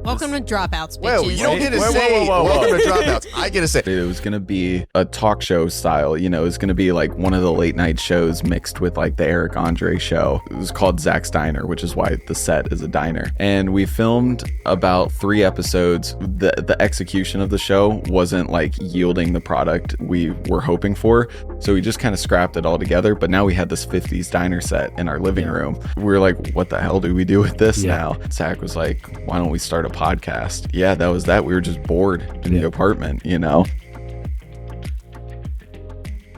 Welcome to Dropouts, bitches. Whoa, you don't get to say welcome to Dropouts. I get to say it was going to be a talk show style. You know, it was going to be like one of the late night shows mixed with like the Eric Andre show. It was called Zach's Diner, which is why the set is a diner. And we filmed about 3 episodes. The execution of the show wasn't like yielding the product we were hoping for. So we just kind of scrapped it all together. But now we had this 50s diner set in our living room. We were like, what the hell do we do with this now? Zach was like, why don't we start a podcast? Yeah, that was that. We were just bored in the apartment, you know?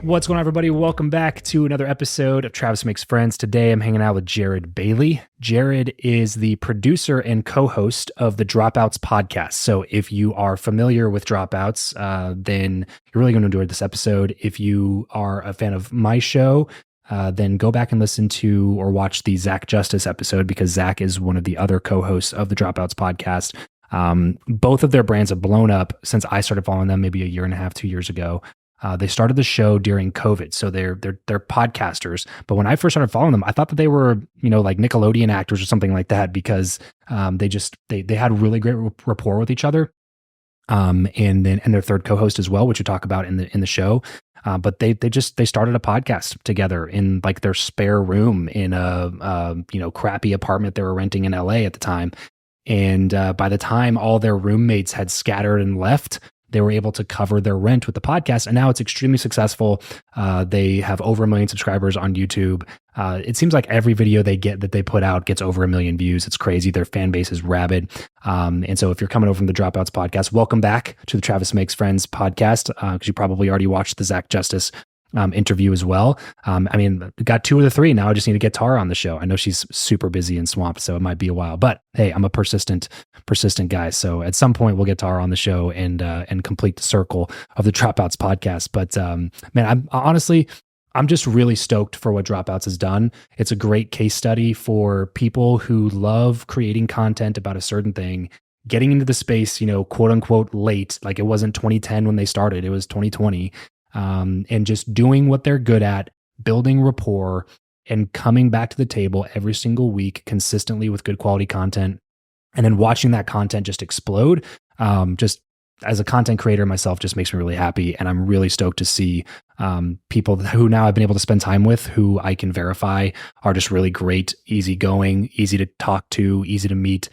What's going on, everybody? Welcome back to another episode of Travis Makes Friends. Today, I'm hanging out with Jared Bailey. Jared is the producer and co-host of the Dropouts podcast. So if you are familiar with Dropouts, then you're really going to enjoy this episode. If you are a fan of my show, then go back and listen to or watch the Zach Justice episode, because Zach is one of the other co-hosts of the Dropouts podcast. Both of their brands have blown up since I started following them maybe a year and a half, 2 years ago. They started the show during COVID, so they're podcasters. But when I first started following them, I thought that they were, you know, like Nickelodeon actors or something like that, because they had really great rapport with each other. And their third co-host as well, which we talk about in the show. But they started a podcast together in like their spare room in a crappy apartment they were renting in LA at the time. And by the time all their roommates had scattered and left, they were able to cover their rent with the podcast. And now it's extremely successful. They have over 1 million subscribers on YouTube. It seems like every video they put out gets over 1 million views. It's crazy. Their fan base is rabid. And so if you're coming over from the Dropouts podcast, welcome back to the Travis Makes Friends podcast, because you probably already watched the Zach Justice interview as well. I mean, we got 2 of the 3. Now I just need to get Tara on the show. I know she's super busy and swamped, so it might be a while. But hey, I'm a persistent guy. So at some point we'll get Tara on the show and complete the circle of the Dropouts podcast. But man, I'm just really stoked for what Dropouts has done. It's a great case study for people who love creating content about a certain thing, getting into the space, you know, quote unquote late. Like it wasn't 2010 when they started, it was 2020. And just doing what they're good at, building rapport, and coming back to the table every single week consistently with good quality content, and then watching that content just explode. Just as a content creator myself, just makes me really happy. And I'm really stoked to see people who now I've been able to spend time with, who I can verify are just really great, easygoing, easy to talk to, easy to meet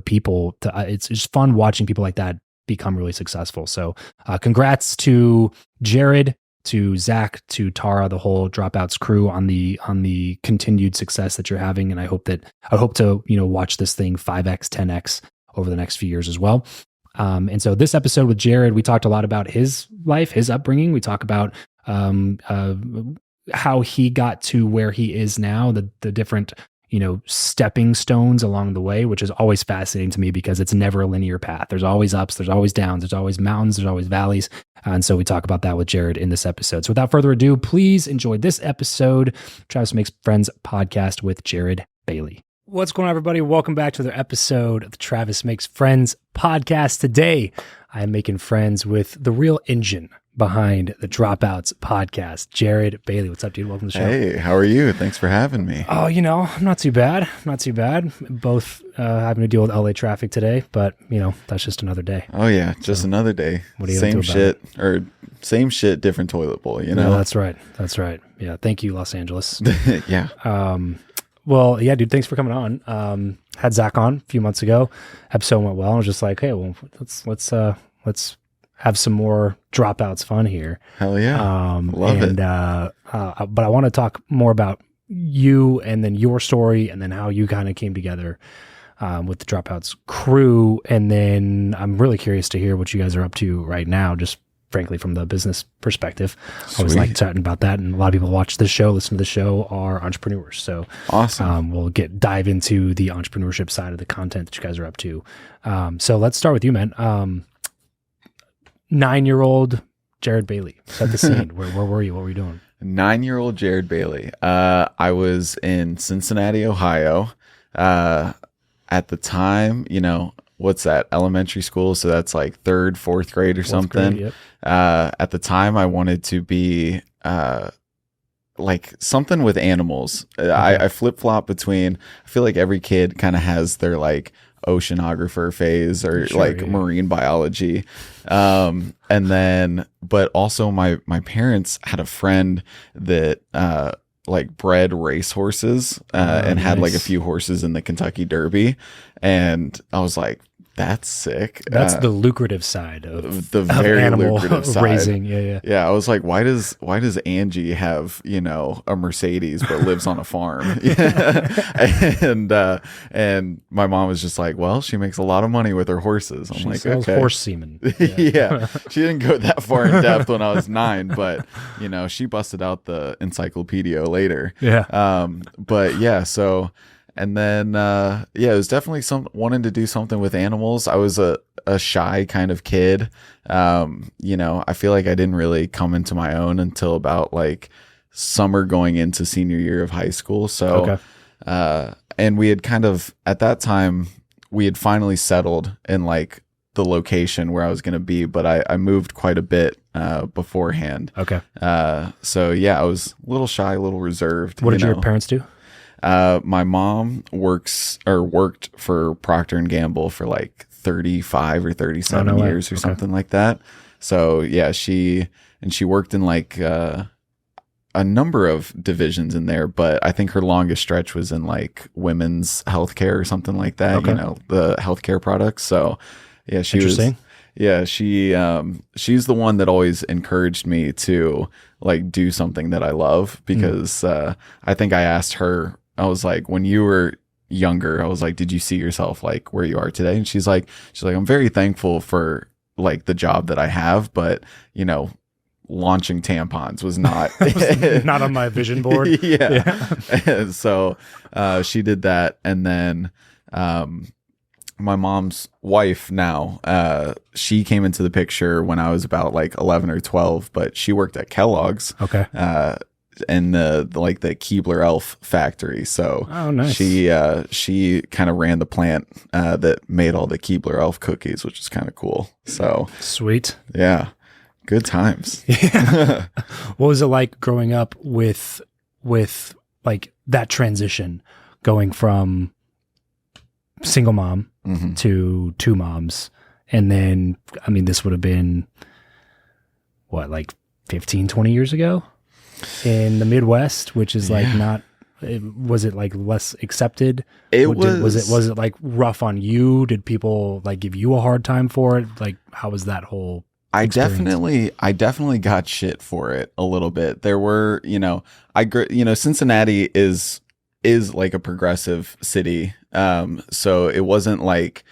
people. It's just fun watching people like that become really successful. So congrats to Jared, to Zach, to Tara, the whole Dropouts crew on the continued success that you're having. And I hope to, you know, watch this thing 5x, 10x over the next few years as well. And so this episode with Jared, we talked a lot about his life, his upbringing. We talk about how he got to where he is now, the different, you know, stepping stones along the way, which is always fascinating to me because it's never a linear path. There's always ups, there's always downs, there's always mountains, there's always valleys. And so we talk about that with Jared in this episode. So without further ado, please enjoy this episode, Travis Makes Friends podcast with Jared Bailey. What's going on, everybody? Welcome back to another episode of the Travis Makes Friends podcast. Today, I am making friends with the real engine behind the Dropouts podcast, Jared Bailey. What's up, dude? Welcome to the show. Hey, how are you? Thanks for having me. Oh, you know, I'm not too bad. Both having to deal with LA traffic today, but you know, that's just another day. Oh yeah, just another day. What are you Same shit, or same shit, different toilet bowl, you know? No, that's right. Yeah, thank you, Los Angeles. Yeah. Well, yeah, dude, thanks for coming on. Had Zach on a few months ago. Episode went well. I was just like, hey, well, let's have some more Dropouts fun here. Hell yeah. Love it. But I want to talk more about you and then your story and then how you kind of came together with the Dropouts crew. And then I'm really curious to hear what you guys are up to right now, just frankly from the business perspective. I always like chatting about that. And a lot of people watch this show, listen to the show, are entrepreneurs. So awesome. We'll dive into the entrepreneurship side of the content that you guys are up to. So let's start with you, man. 9-year-old Jared Bailey. Set the scene. Where were you? What were you doing? 9-year-old Jared Bailey. I was in Cincinnati, Ohio. At the time, you know, what's that? Elementary school. So that's like 3rd, 4th grade or something. Grade, yep. At the time, I wanted to be like something with animals. I flip-flop between, I feel like every kid kind of has their like, oceanographer phase or marine biology. And then, but also my parents had a friend that, like bred race horses, and had like a few horses in the Kentucky Derby. And I was like, that's sick. That's the lucrative side of the very animal lucrative side. Raising. Yeah. I was like, why does Angie have, a Mercedes but lives on a farm? And my mom was just like, well, she makes a lot of money with her horses. I'm like, sells okay. horse semen. Yeah. She didn't go that far in depth when I was 9, but she busted out the encyclopedia later. Yeah. But yeah, so. And then, it was definitely wanting to do something with animals. I was a shy kind of kid. I feel like I didn't really come into my own until about like summer going into senior year of high school. So, and we had kind of, at that time, we had finally settled in like the location where I was going to be, but I moved quite a bit beforehand. Okay. So yeah, I was a little shy, a little reserved. What did your parents do? My mom worked for Procter and Gamble for like 35 or 37 years or something like that. So yeah, she worked in like a number of divisions in there, but I think her longest stretch was in like women's healthcare or something like that. The healthcare products. So yeah, she's the one that always encouraged me to like do something that I love, because I think I asked her, I was like, when you were younger, I was like, did you see yourself like where you are today? And she's like, I'm very thankful for like the job that I have, but launching tampons was not not on my vision board. Yeah. And so she did that. And then my mom's wife now, she came into the picture when I was about like 11 or 12, but she worked at Kellogg's. Okay. In the Keebler Elf factory. So nice. She kind of ran the plant that made all the Keebler Elf cookies, which is kind of cool. So sweet. Yeah. Good times. Yeah. What was it like growing up with like that transition, going from single mom to two moms? And then, I mean, this would have been what, like 15, 20 years ago in the Midwest, which is like not, was it like less accepted? Was it like rough on you? Did people like give you a hard time for it? Like, how was that whole experience? I definitely got shit for it a little bit. There were, Cincinnati is like a progressive city. So it wasn't like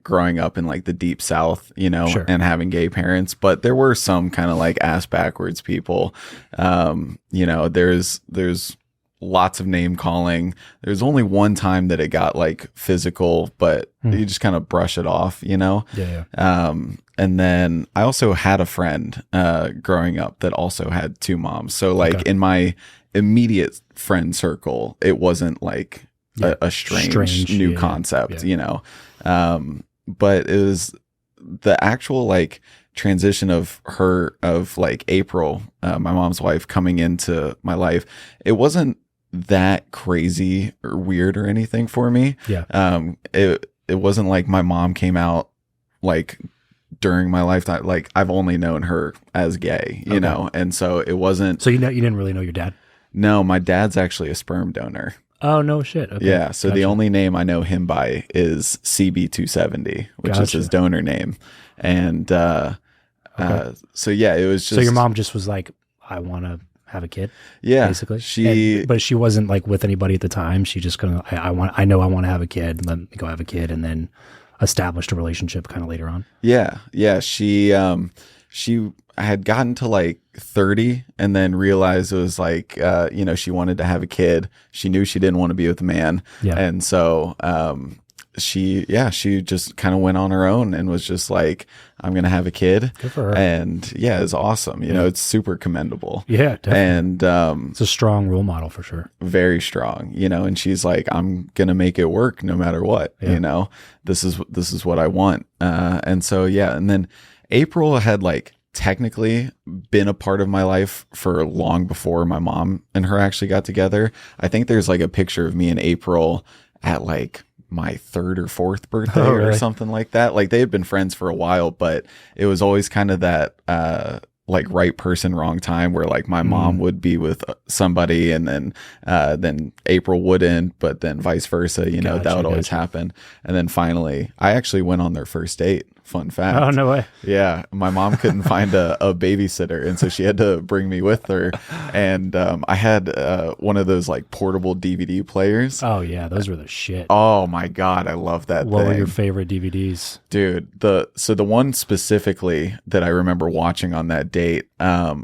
growing up in like the deep South, Sure. and having gay parents, but there were some kind of like ass backwards people. There's lots of name calling. There's only one time that it got like physical, but you just kind of brush it off, Yeah. And then I also had a friend growing up that also had two moms. So like in my immediate friend circle, it wasn't like a strange new concept, but it was the actual like transition of like April, my mom's wife, coming into my life. It wasn't that crazy or weird or anything for me. It wasn't like my mom came out like during my lifetime. Like, I've only known her as gay, you know, and so it wasn't. So you didn't really know your dad? No, my dad's actually a sperm donor. Oh, no shit. Okay. Yeah, so the only name I know him by is CB270, which is his donor name. And so yeah, it was just. So your mom just was like, I want to have a kid? Yeah. Basically? But she wasn't like with anybody at the time. She just kind of, I know I want to have a kid. Let me go have a kid, and then established a relationship kind of later on. Yeah. Yeah. She had gotten to like 30 and then realized it was like, she wanted to have a kid. She knew she didn't want to be with a man. Yeah. And so, she just kind of went on her own and was just like, I'm going to have a kid. Good for her. And yeah, it's awesome. It's super commendable. Yeah, definitely. And, it's a strong role model for sure. Very strong, and she's like, I'm going to make it work no matter what, this is what I want. And so, yeah. And then April had like technically been a part of my life for long before my mom and her actually got together. I think there's like a picture of me and April at like my third or fourth birthday Oh, really? or something like that. Like they had been friends for a while, but it was always kind of that like right person, wrong time, where like my mom would be with somebody and then April wouldn't, but then vice versa, you know, that would always happen. And then finally, I actually went on their first date. Fun fact. Oh, no way. Yeah. My mom couldn't find a babysitter. And so she had to bring me with her. And I had one of those like portable DVD players. Oh, yeah. Those were the shit. Oh my God. I love that What thing. were your favorite DVDs? Dude, so the one specifically that I remember watching on that date, I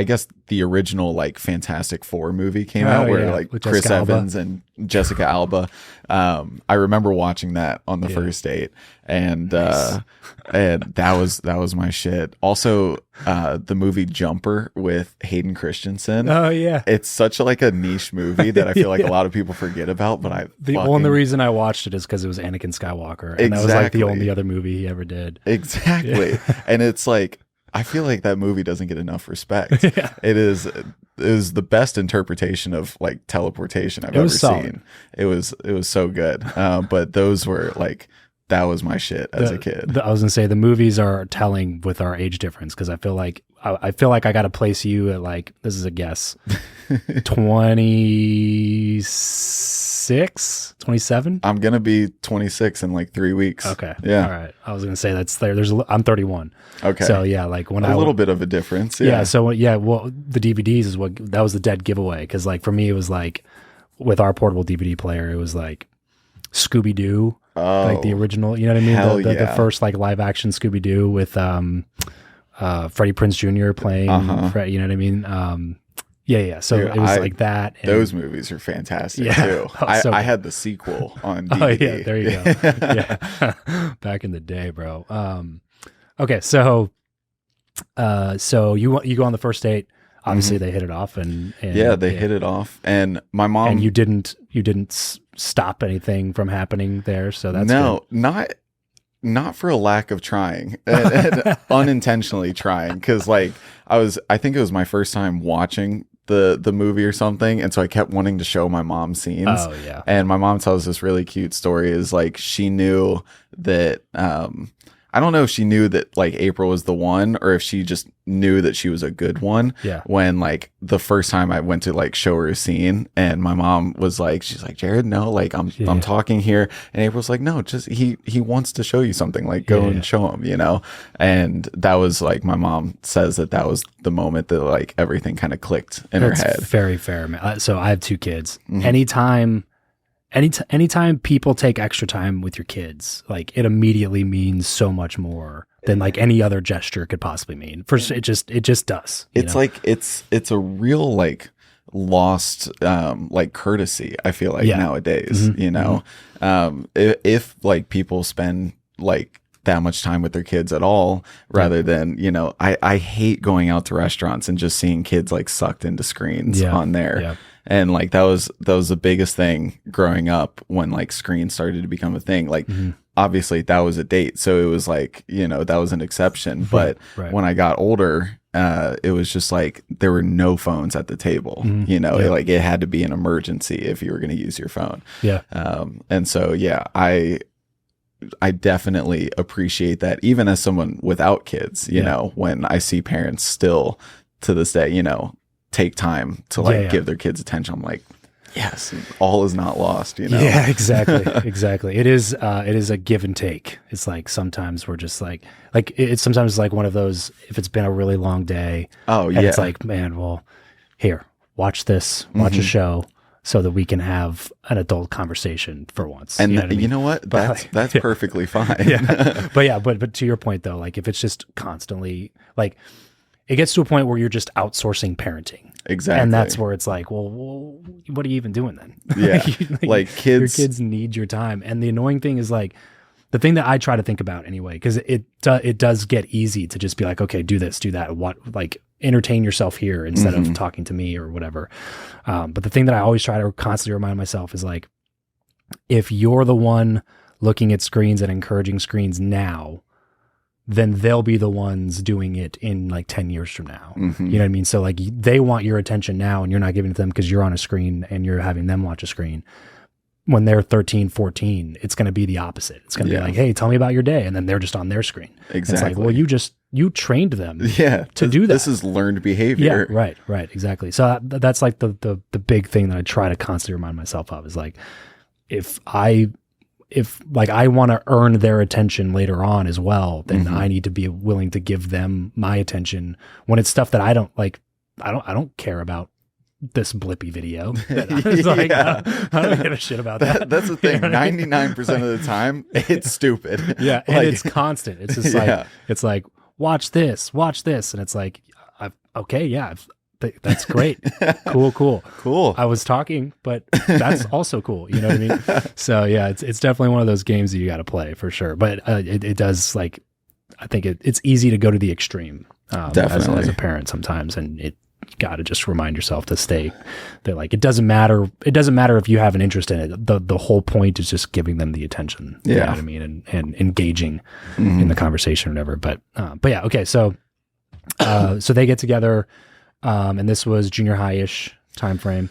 guess the original like Fantastic Four movie came out where like with Chris Jessica Alba. Evans and Jessica Alba. I remember watching that on the first date, and and that was my shit. Also, the movie Jumper with Hayden Christensen. Oh yeah, it's such a niche movie that I feel like a lot of people forget about. But the only reason I watched it is because it was Anakin Skywalker, and that was like the only other movie he ever did. Exactly, and it's like, I feel like that movie doesn't get enough respect. Yeah. It is the best interpretation of like teleportation I've ever seen. It was so good. But those were like, that was my shit as a kid. I was gonna say the movies are telling with our age difference, because I feel like I got to place you at like, this is a guess, 26, 27. I'm gonna be 26 in like 3 weeks. Okay. Yeah. All right. I was gonna say that's there. I'm 31. Okay. So yeah, like when a little bit of a difference. Yeah. So yeah, well, the DVDs is that was the dead giveaway, because like for me it was like, with our portable DVD player, it was like Scooby Doo, like the original. You know what I mean? The first like live action Scooby Doo with Freddie Prinze Jr. playing. Fred, you know what I mean? Yeah. So it was like that. And those movies are fantastic too. I had the sequel on DVD. Oh yeah, there you go. Yeah, back in the day, bro. Okay, so you go on the first date. Obviously, they hit it off, and yeah, they hit it off. And my mom, and you didn't stop anything from happening there. So that's good. Not for a lack of trying, and unintentionally trying, because like I think it was my first time watching the movie or something, and so I kept wanting to show my mom scenes. Oh yeah. And my mom tells this really cute story, is like, she knew that I don't know if she knew that like April was the one, or if she just knew that she was a good one. Yeah. When like the first time I went to like show her a scene, and my mom was like, she's like, Jared, no, like I'm talking here. And April's like, no, just he wants to show you something, like go and show him, you know? And that was like, my mom says that was the moment that like everything kind of clicked in her head. Very fair, man. So I have 2 kids. Anytime people take extra time with your kids, like it immediately means so much more than like any other gesture could possibly mean. First, it just does. It's like it's a real like lost like courtesy, I feel like nowadays. You know, if like people spend like that much time with their kids at all, rather than, you know, I hate going out to restaurants and just seeing kids like sucked into screens on there. Yeah. And like that was the biggest thing growing up, when like screens started to become a thing. Like obviously that was a date, so it was like, you know, that was an exception. But when I got older, it was just like there were no phones at the table. You know, it had to be an emergency if you were going to use your phone. Yeah. And so I definitely appreciate that, even as someone without kids, you know, when I see parents still to this day, you know, take time to like give their kids attention. I'm like, yes, all is not lost, you know? Yeah, exactly. It is a give and take. It's like, sometimes we're just like it's sometimes like one of those, if it's been a really long day. Oh yeah. And it's like, man, well, here, watch this, watch a show, so that we can have an adult conversation for once. And you know what? That's perfectly fine. But to your point though, like if it's just constantly like, it gets to a point where you're just outsourcing parenting. Exactly. And that's where it's like, well, what are you even doing then? Yeah. like kids. Your kids need your time. And the annoying thing is like, the thing that I try to think about anyway, because it does get easy to just be like, okay, do this, do that. Like entertain yourself here instead of talking to me or whatever. But the thing that I always try to constantly remind myself is like, if you're the one looking at screens and encouraging screens now, then they'll be the ones doing it in like 10 years from now. You know what I mean? So like they want your attention now, and you're not giving it to them because you're on a screen and you're having them watch a screen. when they're 13, 14, it's going to be the opposite. It's going to be like, hey, tell me about your day. And then they're just on their screen. Exactly. It's like, well, you trained them to do that. This is learned behavior. Yeah, right. Exactly. So that's like the big thing that I try to constantly remind myself of is like, if I want to earn their attention later on as well, then I need to be willing to give them my attention when it's stuff that I don't like. I don't care about this Blippy video. I don't give a shit about that. That's the thing. 99% of the time, it's stupid. Yeah, and it's constant. It's just like it's like watch this, and it's like, that's great, cool. I was talking, but that's also cool. You know what I mean? So yeah, it's definitely one of those games that you got to play for sure. But it does like, I think it's easy to go to the extreme definitely as a parent sometimes, and you got to just remind yourself to stay. That like it doesn't matter if you have an interest in it. The whole point is just giving them the attention. You know what I mean, and engaging in the conversation or whatever. But yeah, okay. So they get together. And this was junior high-ish time frame.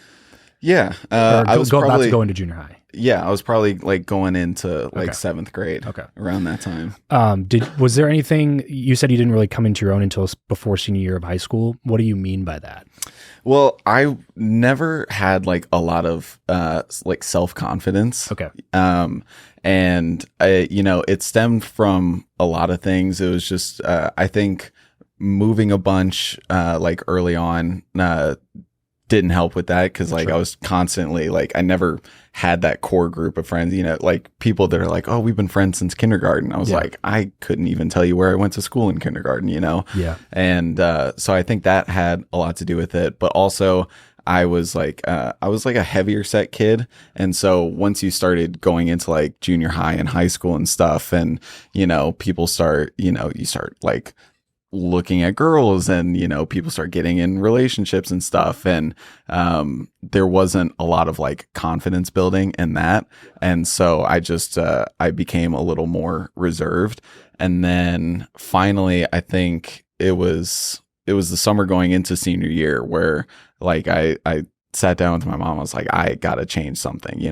Yeah. I was about to go into junior high. Yeah, I was probably like going into like 7th grade. Okay. Around that time. Was there anything, you said you didn't really come into your own until before senior year of high school. What do you mean by that? Well, I never had like a lot of like self-confidence. Okay. And it stemmed from a lot of things. It was just, I think, moving a bunch like early on didn't help with that because like I was constantly like, I never had that core group of friends, like people that are like, oh, we've been friends since kindergarten. I was like, I couldn't even tell you where I went to school in kindergarten, Yeah. And so I think that had a lot to do with it. But also I was like a heavier set kid. And so once you started going into like junior high and high school and stuff, and, people start, you start like looking at girls and, people start getting in relationships and stuff. And there wasn't a lot of like confidence building in that. And so I just, I became a little more reserved. And then finally, I think it was the summer going into senior year where like I sat down with my mom. I was like, I got to change something,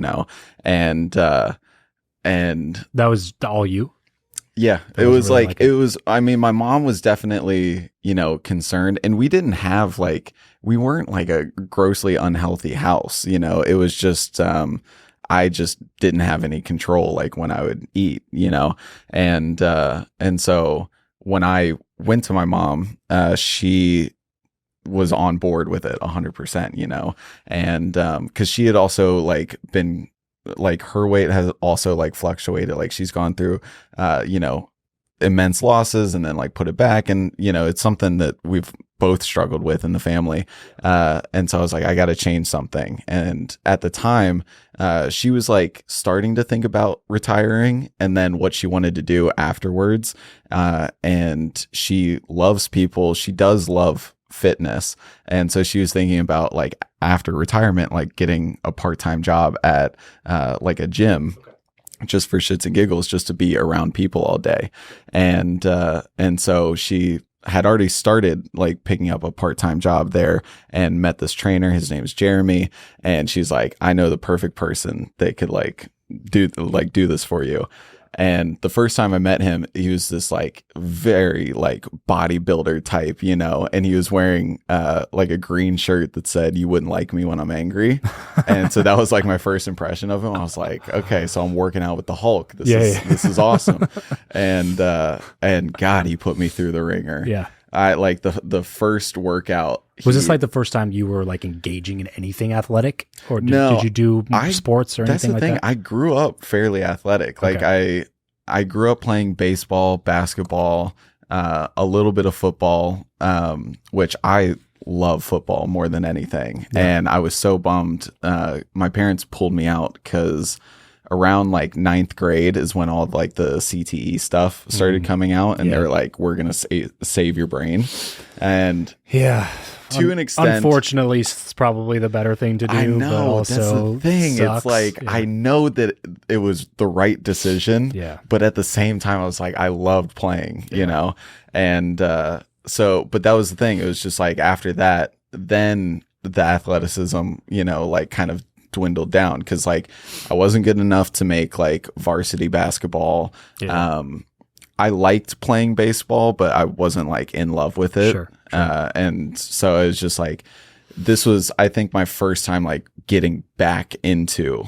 and that was all you? Yeah, it was really like it was, I mean, my mom was definitely, concerned, and we weren't like a grossly unhealthy house, it was just, I just didn't have any control, like when I would eat, and so when I went to my mom, she was on board with it 100%, and, cause she had also like been, like her weight has also like fluctuated. Like she's gone through, immense losses and then like put it back. And, it's something that we've both struggled with in the family. And so I was like, I got to change something. And at the time, she was like starting to think about retiring and then what she wanted to do afterwards. And she loves people. She does love fitness. And so she was thinking about like after retirement, like getting a part-time job at like a gym just for shits and giggles, just to be around people all day. And so she had already started like picking up a part-time job there and met this trainer. His name is Jeremy. And she's like, I know the perfect person that could do this for you. And the first time I met him, he was this like very like bodybuilder type, and he was wearing like a green shirt that said, "You wouldn't like me when I'm angry." And so that was like my first impression of him. I was like, okay, so I'm working out with the Hulk. This is awesome. And God, he put me through the ringer. Yeah. I like the first workout. Was this like the first time you were like engaging in anything athletic, or did you do sports or anything like that? I grew up fairly athletic. Like I grew up playing baseball, basketball, a little bit of football, which I love football more than anything. Yeah. And I was so bummed. My parents pulled me out because around like 9th grade is when all of like the CTE stuff started coming out, and they're like, we're going to save your brain. And to an extent, unfortunately, it's probably the better thing to do. I know, but also that's the thing. Sucks. It's like, I know that it was the right decision, but at the same time, I was like, I loved playing, and but that was the thing. It was just like after that, then the athleticism, like kind of dwindled down because like I wasn't good enough to make like varsity basketball. Yeah. I liked playing baseball, but I wasn't like in love with it. Sure. And so it was just like, this was, I think, my first time like getting back into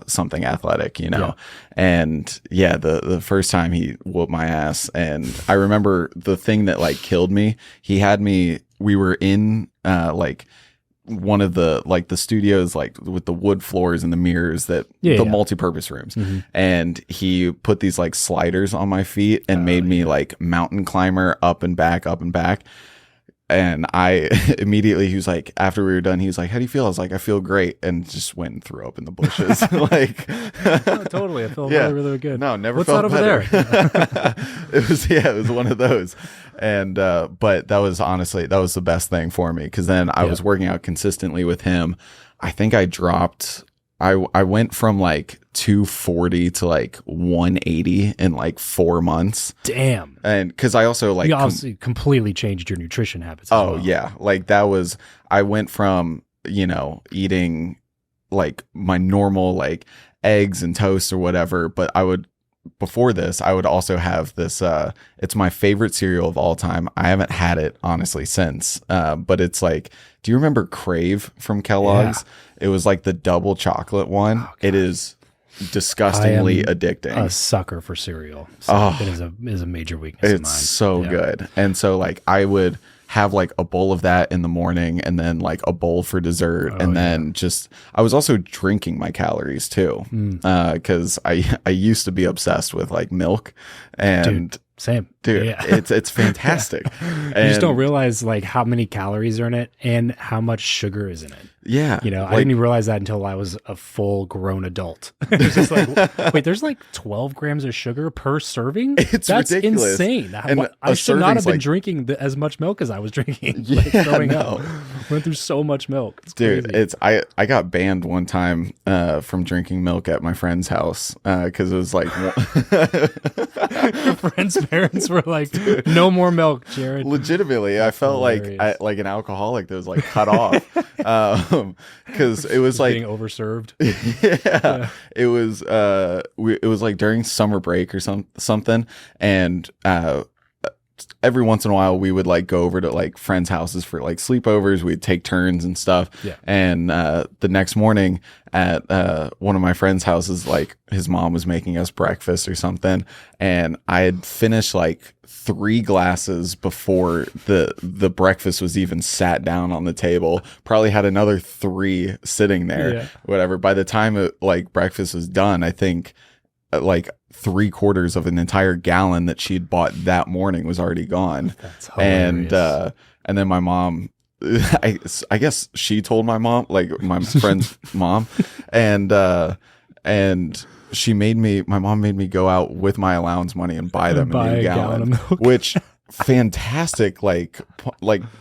something athletic, you know? Yeah. And yeah, the first time he whooped my ass. And I remember the thing that like killed me, we were in like one of the like the studios like with the wood floors and the mirrors that multi-purpose rooms, and he put these like sliders on my feet and made me like mountain climber up and back. And I immediately, he was like, after we were done, he was like, how do you feel? I was like, I feel great. And just went and threw up in the bushes. Like, totally. I feel really, really good. No, never What's felt that better. Over there? It was one of those. And, but that was honestly, that was the best thing for me. Cause then I was working out consistently with him. I think I dropped, I went from like 240 to like 180 in like 4 months. Damn. And cause I also like, you also completely changed your nutrition habits. Yeah. Like that was, I went from, you know, eating like my normal like eggs and toast or whatever, but before this, I would also have this, it's my favorite cereal of all time. I haven't had it honestly since, but it's like, do you remember Crave from Kellogg's? Yeah. It was like the double chocolate one. Oh, it is disgustingly addicting. A sucker for cereal. So it is a major weakness of mine. It's so good. And so like I would have like a bowl of that in the morning and then like a bowl for dessert. And then I was also drinking my calories too. Cause I used to be obsessed with like milk and same. Dude, it's fantastic. You just don't realize like how many calories are in it and how much sugar is in it. Yeah. You know, I didn't even realize that until I was a full grown adult. It's just like, wait, there's like 12 grams of sugar per serving? That's ridiculous. Insane. I should not have been drinking as much milk as I was drinking. Growing up. Went through so much milk. It's crazy. I got banned one time from drinking milk at my friend's house because it was like your friend's parents were like, no more milk, Jared. Legitimately, I felt like an alcoholic that was like cut off. Because it was like being overserved. It was it was like during summer break or something, and every once in a while we would like go over to like friends' houses for like sleepovers. We'd take turns and stuff. And the next morning at one of my friends' houses, like his mom was making us breakfast or something, and I had finished like 3 glasses before the breakfast was even sat down on the table. Probably had another 3 sitting there. Whatever. By the time like breakfast was done, I think like 3/4 of an entire gallon that she'd bought that morning was already gone. That's hilarious. And then my mom, I guess she told my mom, like my friend's mom, and my mom made me go out with my allowance money and buy them a new gallon of milk. Which fantastic like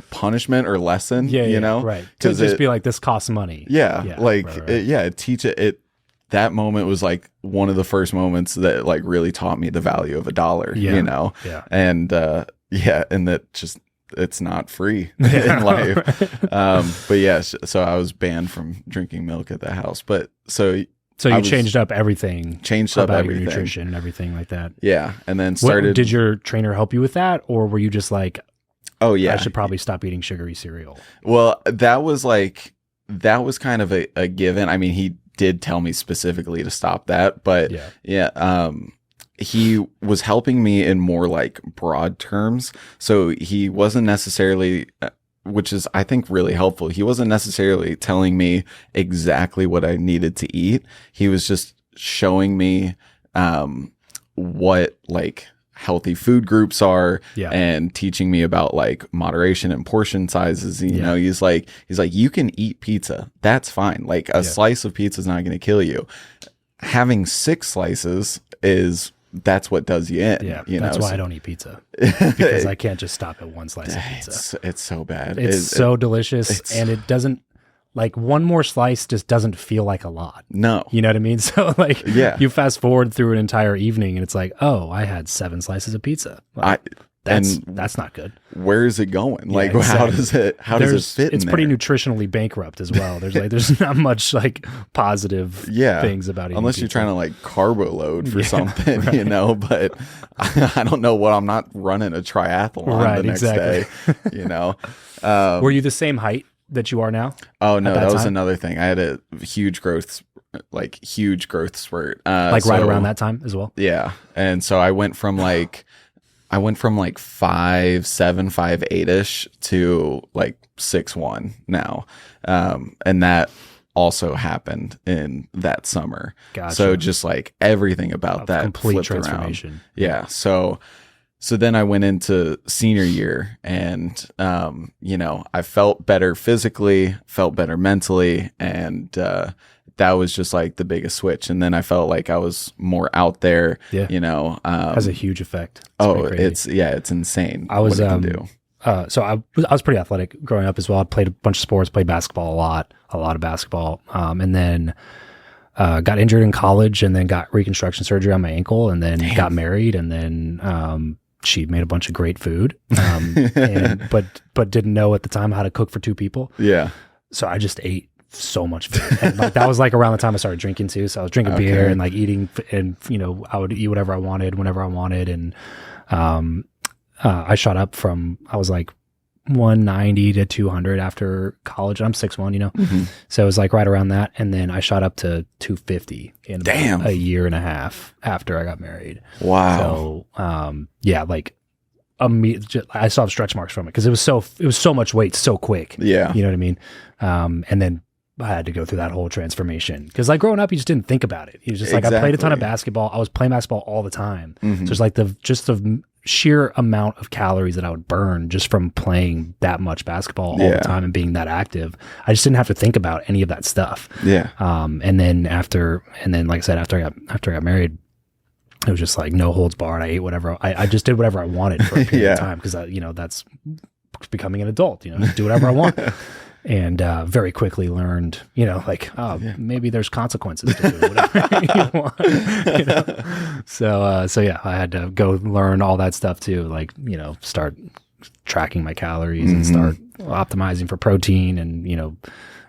punishment or lesson, you know, right? To just be like, this costs money. Teach it. That moment was like one of the first moments that like really taught me the value of $1, you know? And and that just, it's not free in life. But yes, so I was banned from drinking milk at the house. But so you changed up everything. Your nutrition and everything like that. Yeah. And then started. Did your trainer help you with that? Or were you just like, oh yeah, I should probably stop eating sugary cereal? Well, that was kind of a given. I mean, he did tell me specifically to stop that, but he was helping me in more like broad terms. So he wasn't necessarily, which is I think really helpful. He wasn't necessarily telling me exactly what I needed to eat. He was just showing me what like healthy food groups are and teaching me about like moderation and portion sizes. You know, he's like, you can eat pizza. That's fine. Like a slice of pizza is not going to kill you. Having 6 slices that's what does you in. Yeah. That's why I don't eat pizza, because I can't just stop at 1 slice of pizza. It's so bad. It's so delicious. And it doesn't, like, one more slice just doesn't feel like a lot. No. You know what I mean? So like, you fast forward through an entire evening and it's like, oh, I had 7 slices of pizza. Like, That's not good. Where is it going? Like, exactly. how does it fit It's in pretty there? nutritionally bankrupt as well. There's not much like positive things about it. Unless you're trying to like carbo load for something, you know, but I don't know what, I'm not running a triathlon the next day, you know. Were you the same height that you are now? Oh no, that was another thing. I had a huge growth spurt. Like right around that time as well? Yeah. And so I went from like 5'7", 5'8" to like 6'1" now. And that also happened in that summer. Gotcha. So just like everything about that complete flipped transformation. Around. Yeah. So then I went into senior year and, you know, I felt better physically, felt better mentally. And, that was just like the biggest switch. And then I felt like I was more out there, you know, has a huge effect. It's insane. I was, what it can do. So I was pretty athletic growing up as well. I played a bunch of sports, played basketball a lot of basketball. And then, got injured in college and then got reconstruction surgery on my ankle and then got married. And then, she made a bunch of great food, but didn't know at the time how to cook for two people. Yeah. So I just ate so much food. And like that was like around the time I started drinking too. So I was drinking beer and like eating, and you know, I would eat whatever I wanted whenever I wanted. And I shot up from, I was like 190 to 200 after college. I'm 6'1", you know, so it was like right around that. And then I shot up to 250 in about a year and a half after I got married. Wow. So yeah, like I still have stretch marks from it because it was so much weight so quick. Yeah, you know what I mean. And then I had to go through that whole transformation because like growing up, you just didn't think about it. You was just like, I played a ton of basketball. I was playing basketball all the time. So it's like the sheer amount of calories that I would burn just from playing that much basketball all the time and being that active. I just didn't have to think about any of that stuff. Yeah. And then like I said, after I got married, it was just like no holds barred. I ate whatever. I just did whatever I wanted for a period of time because you know, that's becoming an adult, you know, do whatever I want. And very quickly learned, you know, like, maybe there's consequences to do whatever you want. You know? So yeah, I had to go learn all that stuff too. Like, you know, start tracking my calories and start optimizing for protein and, you know,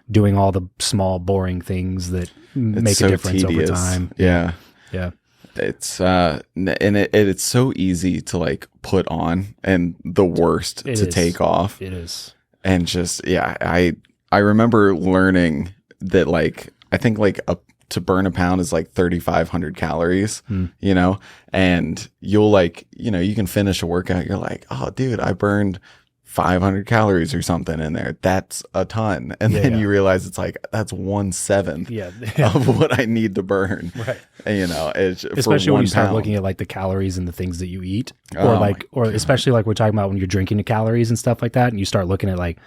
doing all the small, boring things that make a difference over time. Yeah. Yeah. It's and it's so easy to like put on and the worst to take off. It is. And just, I remember learning that like, I think like to burn a pound is like 3,500 calories, you know, and you'll like, you know, you can finish a workout. You're like, oh dude, I burned 500 calories or something in there. That's a ton. And then you realize it's like, that's 1/7 of what I need to burn. Right. And, you know, it's especially when you start pound. looking at like the calories and the things that you eat or especially like we're talking about when you're drinking the calories and stuff like that. And you start looking at like,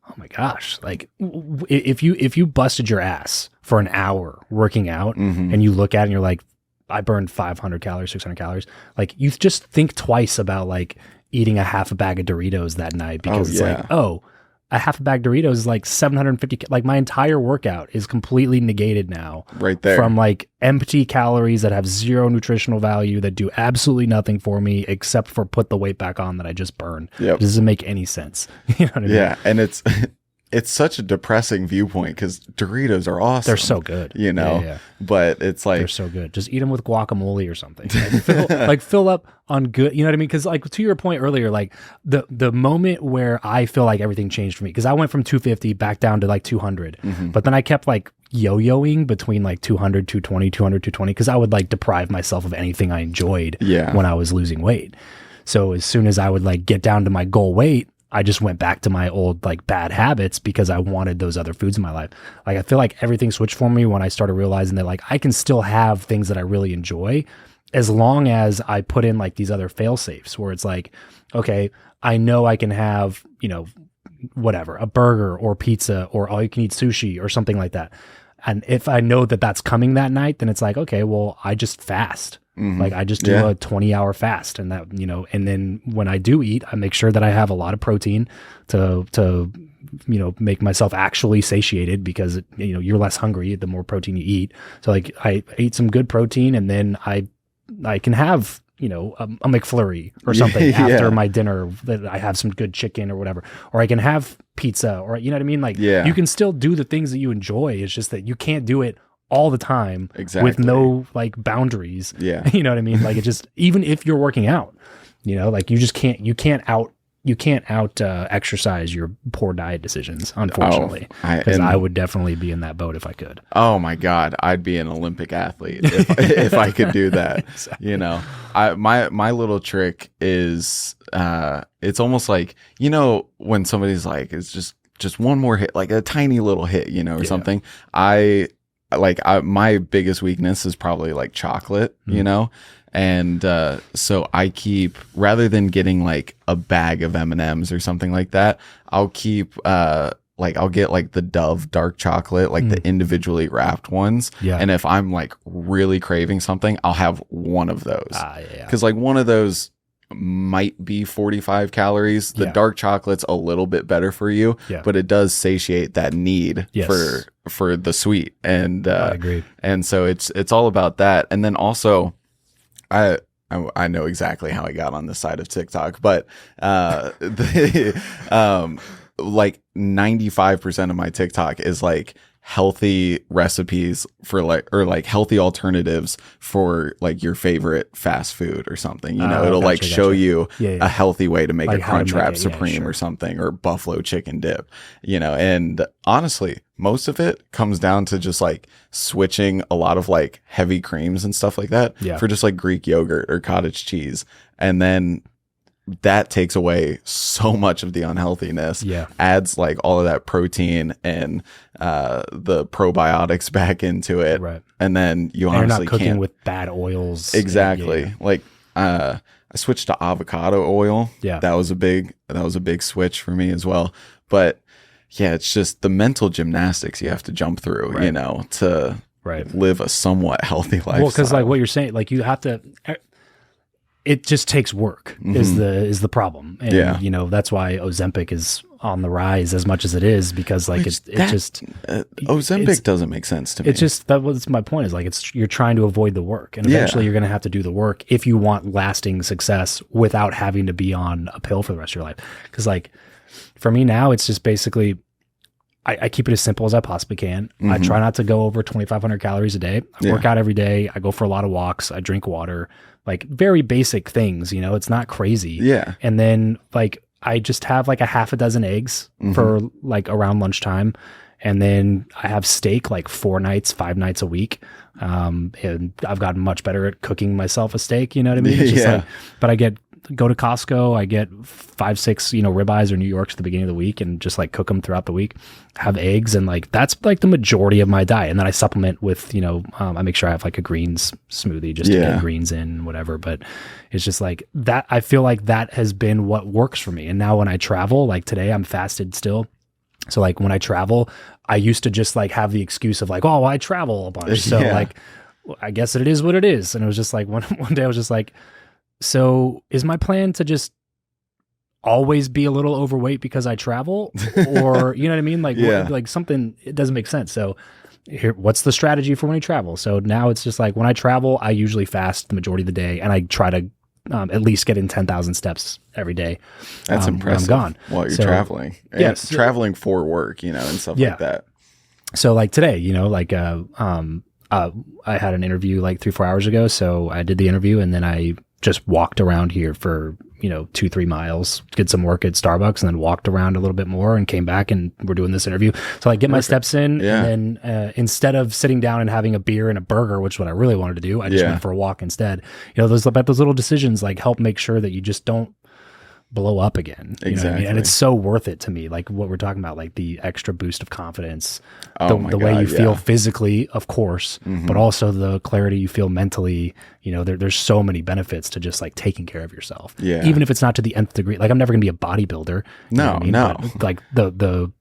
oh my gosh, like if you busted your ass for an hour working out and you look at it and you're like, I burned 500 calories, 600 calories. Like you just think twice about like eating a half a bag of Doritos that night because it's like, a half a bag of Doritos is like 750. Like my entire workout is completely negated now. Right there. From like empty calories that have zero nutritional value that do absolutely nothing for me except for put the weight back on that I just burned. It doesn't make any sense. You know what I mean? Yeah. And it's such a depressing viewpoint because Doritos are awesome. They're so good. You know, but it's like, they're so good. Just eat them with guacamole or something. Like fill up on good, you know what I mean? Because like to your point earlier, like the moment where I feel like everything changed for me, because I went from 250 back down to like 200, but then I kept like yo-yoing between like 200, 220, 200, 220, because I would like deprive myself of anything I enjoyed when I was losing weight. So as soon as I would like get down to my goal weight, I just went back to my old like bad habits because I wanted those other foods in my life. Like I feel like everything switched for me when I started realizing that like I can still have things that I really enjoy as long as I put in like these other fail safes where it's like, okay, I know I can have, you know, whatever, a burger or pizza or all you can eat sushi or something like that. And if I know that that's coming that night, then it's like, okay, well, I just fast. Like I just do a 20-hour fast and that, you know, and then when I do eat, I make sure that I have a lot of protein to, you know, make myself actually satiated because, you know, you're less hungry the more protein you eat. So like I ate some good protein and then I I can have, a McFlurry or something after my dinner, that I have some good chicken or whatever, or I can have pizza, or, you know what I mean? Like, you can still do the things that you enjoy. It's just that you can't do it all the time with no like boundaries. Yeah. You know what I mean? Like, it just, even if you're working out, like you can't out exercise your poor diet decisions, unfortunately. Because I would definitely be in that boat if I could. Oh my God, I'd be an Olympic athlete if I could do that. Exactly. My little trick is it's almost like, when somebody's like, it's just one more hit, like a tiny little hit, or something. My biggest weakness is probably like chocolate, and so I keep, rather than getting like a bag of M&Ms or something like that, I'll keep I'll get like the Dove dark chocolate, like the individually wrapped ones. Yeah. And if I'm like really craving something, I'll have one of those. Because like one of those might be 45 calories. The dark chocolate's a little bit better for you, but it does satiate that need for the sweet. And I agree. And so it's all about that. And then also, I know exactly how I got on this side of TikTok, but like 95% of my TikTok is like healthy recipes for like healthy alternatives for like your favorite fast food or something. It'll show you a healthy way to make a Crunchwrap Supreme or something, or buffalo chicken dip, and honestly, most of it comes down to just like switching a lot of like heavy creams and stuff like that for just like Greek yogurt or cottage cheese. And then that takes away so much of the unhealthiness, adds like all of that protein and the probiotics back into it. Right. And then you're not cooking with bad oils. Exactly. Like I switched to avocado oil. Yeah. That was a big switch for me as well. But yeah, it's just the mental gymnastics you have to jump through, to live a somewhat healthy lifestyle. Well, because like what you're saying, like you have to, it just takes work is the problem. And, that's why Ozempic is on the rise as much as it is, because like Ozempic doesn't make sense to me. It's just, that's my point, is like, you're trying to avoid the work, and eventually you're going to have to do the work if you want lasting success without having to be on a pill for the rest of your life. Because like for me now, it's just basically, I keep it as simple as I possibly can. I try not to go over 2,500 calories a day. I work out every day. I go for a lot of walks. I drink water, like very basic things, it's not crazy. Yeah. And then like, I just have like a half a dozen eggs for like around lunchtime. And then I have steak like 5 nights a week. And I've gotten much better at cooking myself a steak, you know what I mean? It's just like, but go to Costco, I get 5-6, ribeyes or New Yorks at the beginning of the week, and just like cook them throughout the week, have eggs. And like, that's like the majority of my diet. And then I supplement with, I make sure I have like a greens smoothie just to get greens in, whatever. But it's just like that. I feel like that has been what works for me. And now when I travel, like today I'm fasted still. So like when I travel, I used to just like have the excuse of like, oh, well, I travel a bunch. So like, I guess it is what it is. And it was just like, one day I was just like, so is my plan to just always be a little overweight because I travel, or, you know what I mean? Like, like something, it doesn't make sense. So here, what's the strategy for when I travel? So now it's just like, when I travel, I usually fast the majority of the day, and I try to at least get in 10,000 steps every day. That's impressive. When I'm gone while you're traveling. Yes. Traveling for work, and stuff like that. So like today, like, I had an interview like 3-4 hours ago. So I did the interview, and then I just walked around here for 2-3 miles, did some work at Starbucks, and then walked around a little bit more and came back, and we're doing this interview. So I get my steps in, and then instead of sitting down and having a beer and a burger, which is what I really wanted to do, I just went for a walk instead. Those little decisions like help make sure that you just don't blow up again. You know what I mean? And it's so worth it to me, like what we're talking about, like the extra boost of confidence, the way you feel physically, of course, but also the clarity you feel mentally. There's so many benefits to just like taking care of yourself, even if it's not to the nth degree. Like I'm never gonna be a bodybuilder, no. But like the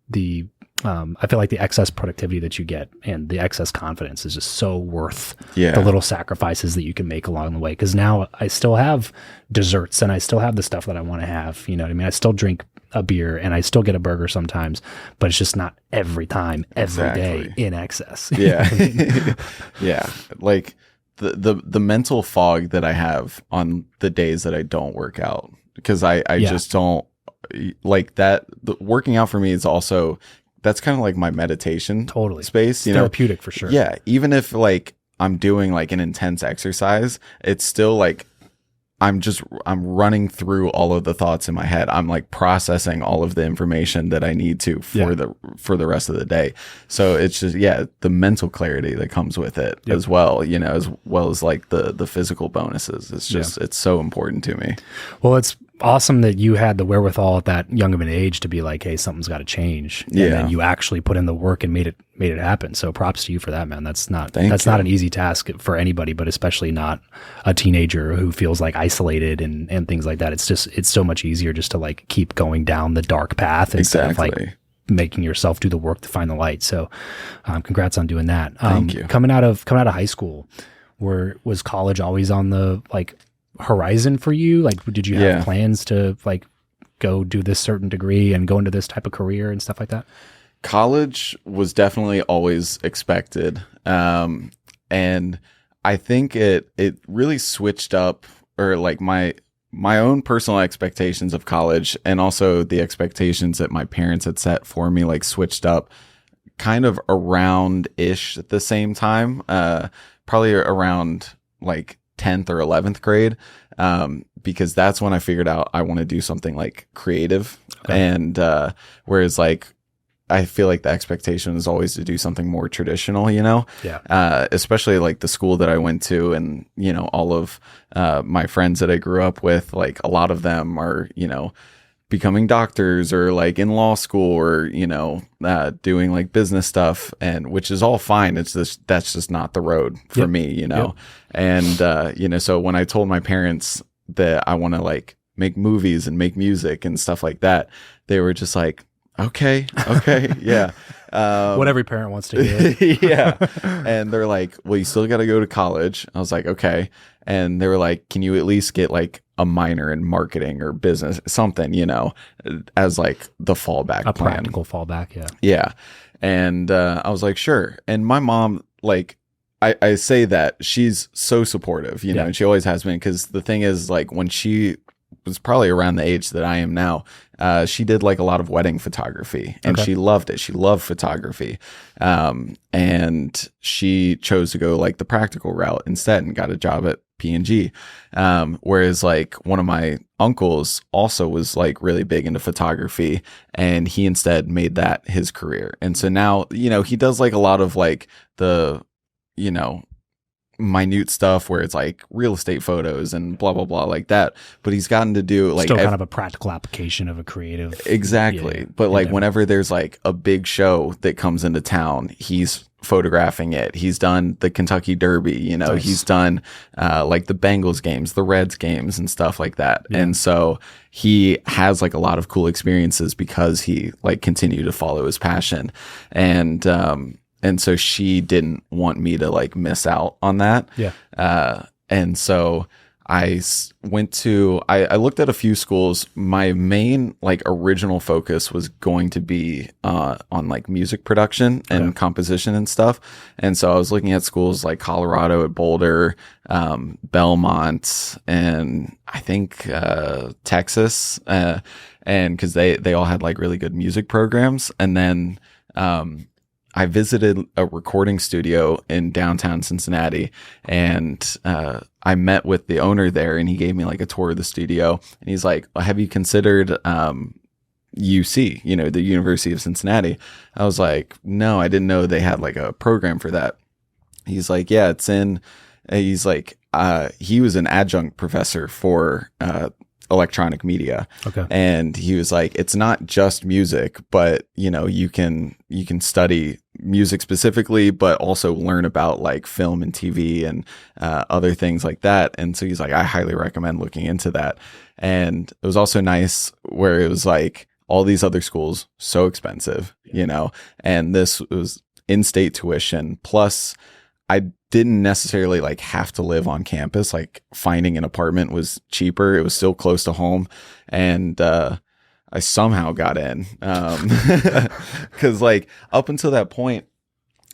I feel like the excess productivity that you get and the excess confidence is just so worth the little sacrifices that you can make along the way. Because now I still have desserts, and I still have the stuff that I want to have. You know what I mean? I still drink a beer, and I still get a burger sometimes, but it's just not every time, every day in excess. Yeah. Yeah. Like the mental fog that I have on the days that I don't work out, because I just don't like that. The working out for me is also, that's kind of like my meditation space, you know, therapeutic for sure. Yeah. Even if like I'm doing like an intense exercise, it's still like I'm running through all of the thoughts in my head. I'm like processing all of the information that I need to for the rest of the day. So it's just, the mental clarity that comes with it as well, you know, as well as like the physical bonuses. It's just, it's so important to me. Well, it's awesome that you had the wherewithal at that young of an age to be like, hey, something's got to change. And then you actually put in the work and made it happen. So props to you for that, man. That's not an easy task for anybody, but especially not a teenager who feels like isolated and things like that. It's so much easier just to like keep going down the dark path instead of like making yourself do the work to find the light. So congrats on doing that. Thank you. Coming out of high school, was college always on the like horizon for you? Like, did you have plans to like go do this certain degree and go into this type of career and stuff like that? College was definitely always expected. And I think it really switched up, or like my own personal expectations of college, and also the expectations that my parents had set for me, like switched up kind of around-ish at the same time, probably around like 10th or 11th grade, because that's when I figured out I want to do something like creative. Okay. And whereas like I feel like the expectation is always to do something more traditional, you know? Yeah. Especially like the school that I went to, and, you know, all of my friends that I grew up with, like a lot of them are, you know, becoming doctors or like in law school, or, you know, doing like business stuff, and which is all fine. It's just, that's just not the road for me, you know? And, you know, so when I told my parents that I want to like make movies and make music and stuff like that, they were just like, okay. Yeah. What every parent wants to hear. Yeah. And they're like, well, you still got to go to college. I was like, okay. And they were like, can you at least get like a minor in marketing or business, something, you know, as like the fallback plan. Practical fallback. Yeah. Yeah. And I was like, sure. And my mom, like, I say that she's so supportive, you know, and she always has been, because the thing is, like, when she was probably around the age that I am now, she did like a lot of wedding photography, and she loved it. She loved photography. And she chose to go like the practical route instead and got a job at P&G. Whereas like one of my uncles also was like really big into photography, and he instead made that his career. And so now, you know, he does like a lot of like the, you know, minute stuff where it's like real estate photos and blah blah blah like that, but he's gotten to do like still kind of a practical application of a creative but like whenever there's like a big show that comes into town, he's photographing it. He's done the Kentucky Derby, you know. Nice. He's done like the Bengals games, the Reds games, and stuff like that. And so he has like a lot of cool experiences because he like continued to follow his passion. And so she didn't want me to like miss out on that. Yeah. And so I looked at a few schools. My main like original focus was going to be on like music production and composition and stuff. And so I was looking at schools like Colorado at Boulder, Belmont, and I think Texas, and because they all had like really good music programs. And then I visited a recording studio in downtown Cincinnati, and I met with the owner there, and he gave me like a tour of the studio, and he's like, well, have you considered UC, you know, the University of Cincinnati? I was like, no, I didn't know they had like a program for that. He's like, yeah, it's in, he's like, he was an adjunct professor for electronic media. Okay. And he was like, it's not just music, but you know, you can study music specifically, but also learn about like film and TV and other things like that. And so he's like, I highly recommend looking into that. And it was also nice where it was like all these other schools so expensive, you know, and this was in-state tuition. Plus I didn't necessarily like have to live on campus. Like finding an apartment was cheaper. It was still close to home. And I somehow got in. Cause like up until that point,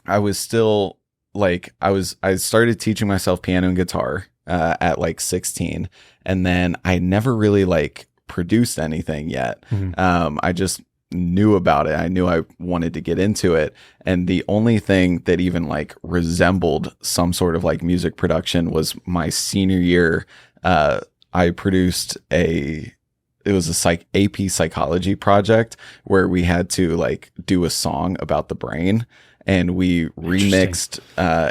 I was still like I started teaching myself piano and guitar at like 16, and then I never really like produced anything yet. I just knew about it. I knew I wanted to get into it, and the only thing that even like resembled some sort of like music production was my senior year. I produced it was a AP psychology project where we had to like do a song about the brain, and we remixed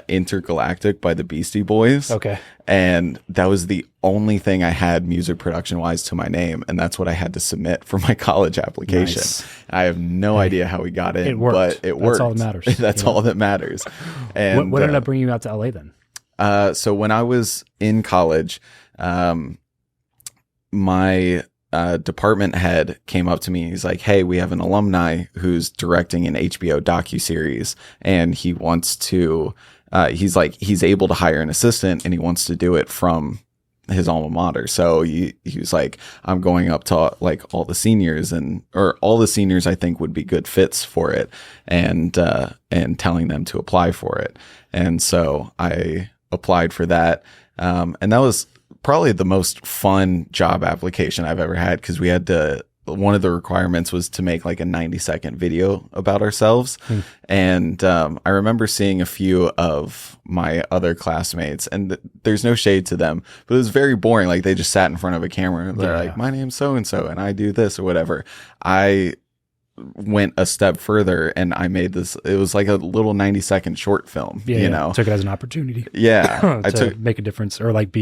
Intergalactic by the Beastie Boys. Okay. And that was the only thing I had music production wise to my name, and that's what I had to submit for my college application. Nice. I have no idea how we got in, It worked. but it worked. That's all that matters. That's all that matters. And What ended up bringing you out to LA then? so when I was in college, my department head came up to me. He's like, "Hey, we have an alumni who's directing an HBO docuseries, and he wants to. He's able to hire an assistant, and he wants to do it from his alma mater." So he was like, "I'm going up to like all the seniors all the seniors I think would be good fits for it, and telling them to apply for it." And so I applied for that, and that was probably the most fun job application I've ever had, because we had to, one of the requirements was to make like a 90-second video about ourselves. And I remember seeing a few of my other classmates, and there's no shade to them, but it was very boring. Like they just sat in front of a camera and they're like, "My name's so-and-so and I do this," or whatever. I went a step further and I made this, it was like a little 90-second short film, you know? Took it as an opportunity. Yeah. to make a difference, or like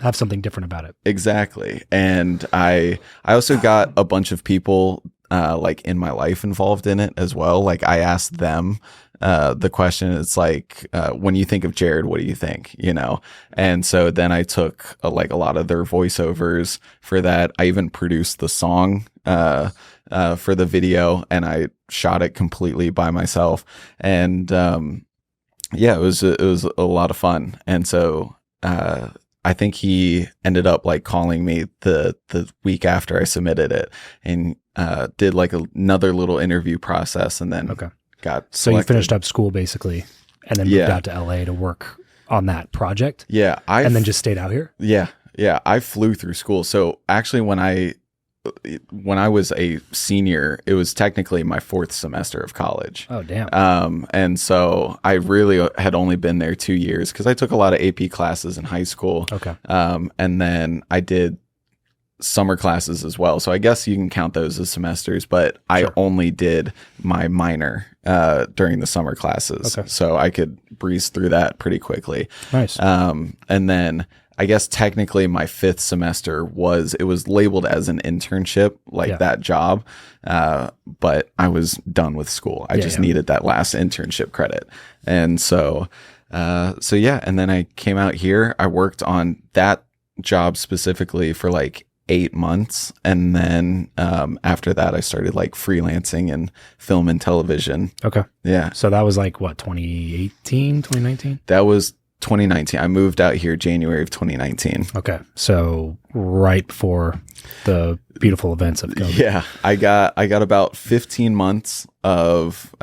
have something different about it. Exactly. And I also got a bunch of people like in my life involved in it as well. Like I asked them the question, it's like, when you think of Jared, what do you think? You know? And so then I took like a lot of their voiceovers for that. I even produced the song for the video, and I shot it completely by myself. And yeah, it was a lot of fun. And so I think he ended up like calling me the week after I submitted it, and did like another little interview process, and then got selected. So you finished up school basically, and then moved out to LA to work on that project. Yeah. And then just stayed out here. Yeah. Yeah. I flew through school. So actually when I was a senior, it was technically my 4th semester of college. Oh, damn. And so I really had only been there 2 years, because I took a lot of AP classes in high school. Okay. And then I did summer classes as well. So I guess you can count those as semesters, but I only did my minor during the summer classes. Okay. So I could breeze through that pretty quickly. Nice. And then I guess technically my 5th semester was labeled as an internship, like that job. But I was done with school. I just needed that last internship credit. And so yeah. And then I came out here, I worked on that job specifically for like 8 months. And then, after that I started like freelancing in film and television. Okay. Yeah. So that was like what, 2018, 2019? That was 2019. I moved out here January of 2019. Okay. So right before the beautiful events of COVID. Yeah. I got about 15 months of